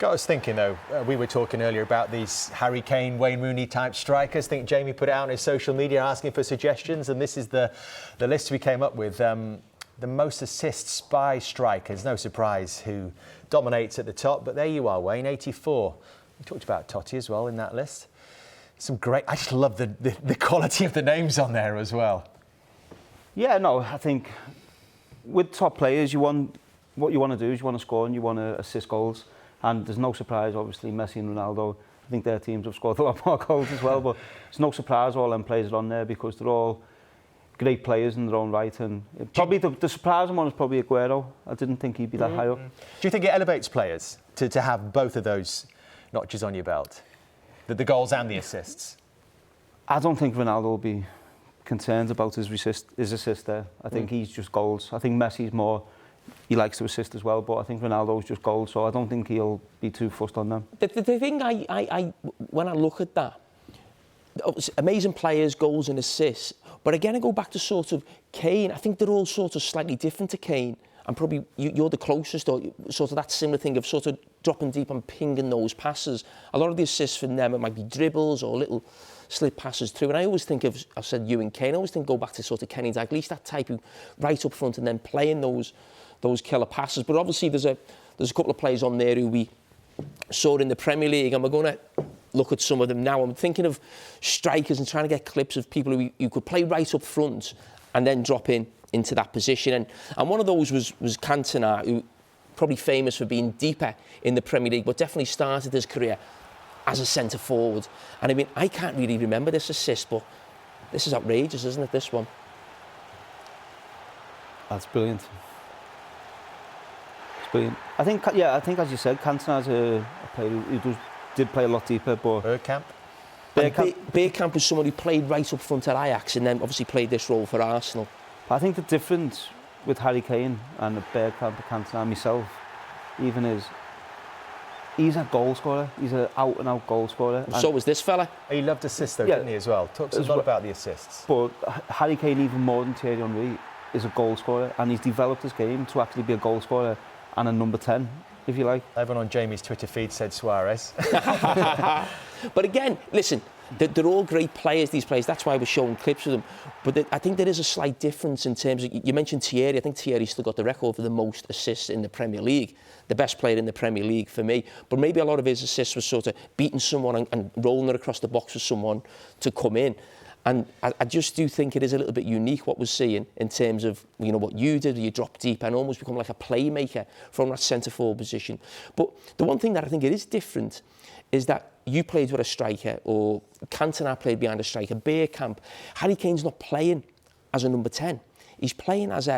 Got us thinking, though. We were talking earlier about these Harry Kane, Wayne Rooney type strikers. I think Jamie put it out on his social media asking for suggestions, and this is the list we came up with. The most assists by strikers, no surprise who dominates at the top, but there you are, Wayne, 84. We talked about Totti as well in that list. Some great, I just love the quality of the names on there as well. Yeah, no, I think with top players, what you want to do is you want to score and you want to assist goals. And there's no surprise, obviously, Messi and Ronaldo, I think their teams have scored a lot more goals as well, but it's no surprise all them players are on there because they're all great players in their own right. And probably the surprising one is probably Aguero. I didn't think he'd be that high up. Do you think it elevates players to have both of those notches on your belt? The goals and the assists? I don't think Ronaldo will be concerned about his assist there. I think he's just goals. I think Messi's more... He likes to assist as well, but I think Ronaldo's just goals, so I don't think he'll be too fussed on them. The thing I when I look at that, amazing players, goals and assists, but again I go back to sort of Kane. I think they're all sort of slightly different to Kane, and probably you're the closest, or sort of that similar thing of sort of dropping deep and pinging those passes. A lot of the assists from them, it might be dribbles or little slip passes through. And I always think of, I've said you and Kane, I always think go back to sort of Kenny Dalglish, that type who right up front and then playing those killer passes. But obviously there's a couple of players on there who we saw in the Premier League, and we're going to look at some of them now. I'm thinking of strikers and trying to get clips of people who could play right up front and then drop into that position. And one of those was Cantona, who probably famous for being deeper in the Premier League, but definitely started his career as a centre forward. And I mean, I can't really remember this assist, but this is outrageous, isn't it, this one? That's brilliant. Brilliant. I think as you said, Cantona's a player who did play a lot deeper, but... Bergkamp was someone who played right up front at Ajax and then obviously played this role for Arsenal. I think the difference with Harry Kane and Bergkamp and Cantona and myself even is he's a goal scorer. He's an out-and-out goal scorer. So was this fella. He loved assists though, didn't he, as well? Talks a lot about the assists. But Harry Kane, even more than Thierry Henry, is a goal scorer, and he's developed his game to actually be a goal scorer and a number 10, if you like. Everyone on Jamie's Twitter feed said Suarez. But again, listen, they're all great players, these players. That's why we're showing clips of them. But I think there is a slight difference in terms of... You mentioned Thierry. I think Thierry's still got the record for the most assists in the Premier League. The best player in the Premier League for me. But maybe a lot of his assists was sort of beating someone and rolling it across the box for someone to come in. And I just do think it is a little bit unique what we're seeing in terms of, you know, what you did, you drop deep and almost become like a playmaker from that centre-forward position. But the one thing that I think it is different is that you played with a striker, or Cantona played behind a striker, Bergkamp. Harry Kane's not playing as a number 10. He's playing as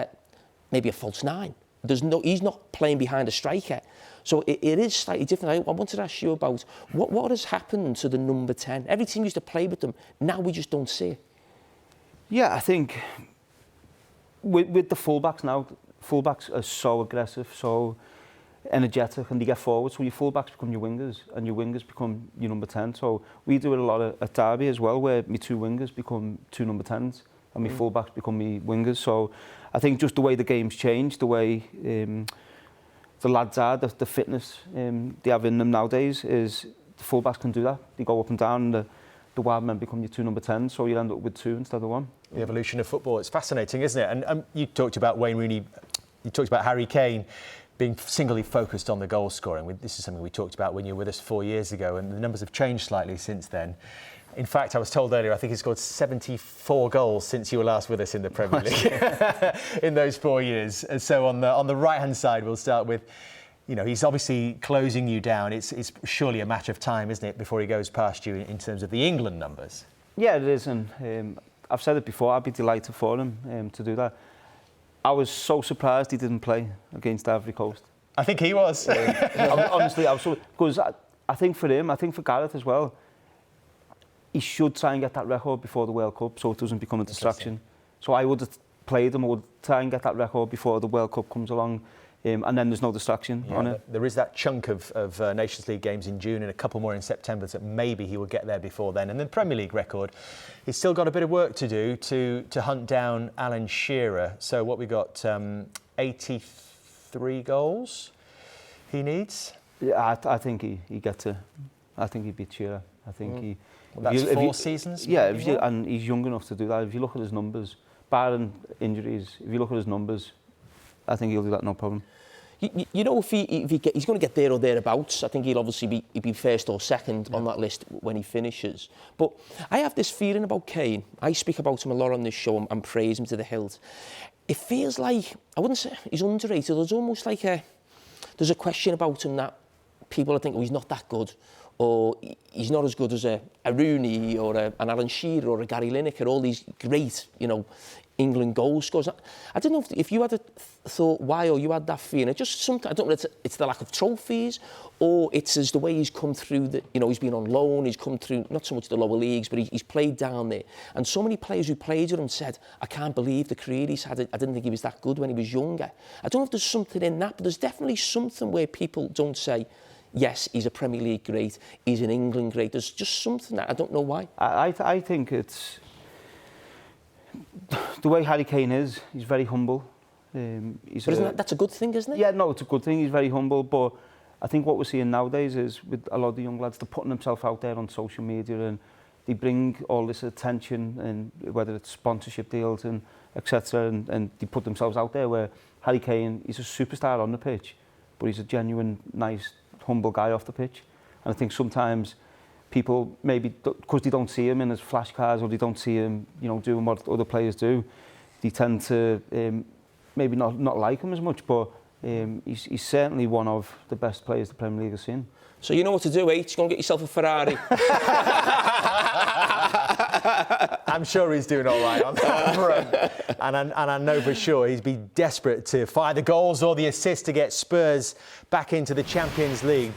maybe a false 9. He's not playing behind a striker. So it is slightly different. I wanted to ask you about what has happened to the number 10. Every team used to play with them. Now we just don't see it. Yeah, I think with the fullbacks now, fullbacks are so aggressive, so energetic, and they get forward. So your fullbacks become your wingers, and your wingers become your number 10. So we do it a lot at Derby as well, where my 2 wingers become 2 number 10s, and my fullbacks become my wingers. So I think just the way the game's changed, the way the lads are, the fitness they have in them nowadays, is the fullbacks can do that. They go up and down, and the wide men become your 2 number 10s, so you end up with 2 instead of 1. The evolution of football, it's fascinating, isn't it? And you talked about Wayne Rooney, you talked about Harry Kane being singly focused on the goal scoring. This is something we talked about when you were with us 4 years ago, and the numbers have changed slightly since then. In fact, I was told earlier, I think he scored 74 goals since you were last with us in the Premier League in those 4 years. And so on the right-hand side, we'll start with, you know, he's obviously closing you down. It's surely a matter of time, isn't it, before he goes past you in terms of the England numbers? Yeah, it is, and I've said it before, I'd be delighted for him to do that. I was so surprised he didn't play against Ivory Coast. I think he was. Honestly, I was so... Because I think for him, I think for Gareth as well, he should try and get that record before the World Cup so it doesn't become a distraction. So I would have played him, I would try and get that record before the World Cup comes along, and then there's no distraction on it. There is that chunk of Nations League games in June and a couple more in September, so maybe he will get there before then. And then Premier League record, he's still got a bit of work to do to hunt down Alan Shearer. So what we got, 83 goals he needs? Yeah, I think he gets it. I think he beats Shearer. I think he... That's 4 seasons? Yeah, and he's young enough to do that. If you look at his numbers, barring injuries, if you look at his numbers, I think he'll do that no problem. You know, if he's going to get there or thereabouts, I think he'll obviously be first or second on that list when he finishes. But I have this feeling about Kane. I speak about him a lot on this show and praise him to the hilt. It feels like, I wouldn't say he's underrated. There's almost like there's a question about him that people are thinking, oh, he's not that good, or he's not as good as a Rooney or an Alan Shearer or a Gary Lineker, all these great, you know, England goal scorers. I don't know if you had a thought why, or you had that feeling. It just sometimes, I don't know, it's the lack of trophies, or it's as the way he's come through. You know, he's been on loan, he's come through not so much the lower leagues, but he's played down there. And so many players who played with him said, I can't believe the career he's had. I didn't think he was that good when he was younger. I don't know if there's something in that, but there's definitely something where people don't say, yes, he's a Premier League great, he's an England great. There's just something that I don't know why. I think it's the way Harry Kane is. He's very humble. But that's a good thing, isn't it? Yeah, no, it's a good thing. He's very humble. But I think what we're seeing nowadays is with a lot of the young lads, they're putting themselves out there on social media and they bring all this attention, and whether it's sponsorship deals and etc. And they put themselves out there. Where Harry Kane, he's a superstar on the pitch, but he's a genuine, nice, humble guy off the pitch. And I think sometimes people, maybe because they don't see him in his flashcards, or they don't see him, you know, doing what other players do, they tend to maybe not like him as much. But he's certainly one of the best players the Premier League has seen. So you know what to do, H. Go and get yourself a Ferrari. I'm sure he's doing all right on that front. And I know for sure he's been desperate to fire the goals or the assists to get Spurs back into the Champions League.